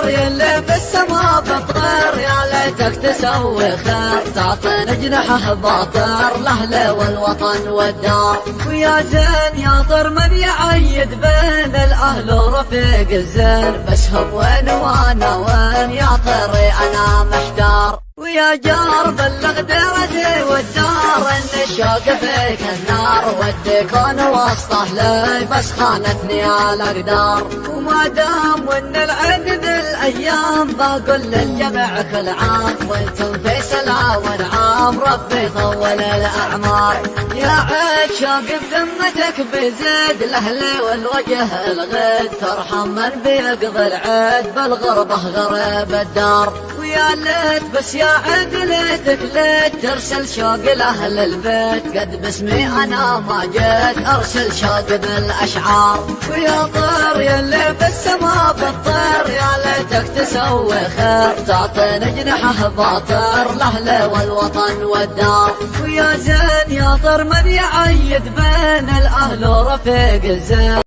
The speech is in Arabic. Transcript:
طار يلي في السما بطير، يا ليتك تسوي خير تعطينا جناحه باطر لأهله والوطن والدار. ويا زين يا طر من يعيد بين الأهل ورفيق الزين، بس هم وين وانا وين يا طري أنا محتار. ويا جار بلغ ديرتي والدار ان الشوق فيك النار، ودي كون وسطه لي بس خانتني الاقدار. وما دام وان العيد بالايام بقول للجميع كل عام وانتم في سلام ونعام، ربي يطول الاعمار. يا عيد شوق بذمتك بيزيد الاهلي والوجه الغيد، ترحم من بيقضي العيد بالغربه غريب الدار. ويا ليت بس يا عيد ليتك ليت ترسل شوق لأهل البيت، قد باسمي أنا ما جيت أرسل شوق بالأشعار. ويا طير يلي في السما بتطير، يا ليتك تسوي خير تعطينا جناحه باطر لأهله والوطن والدار. ويا زين يا طير من يعيد بين الأهل ورفيق الزين.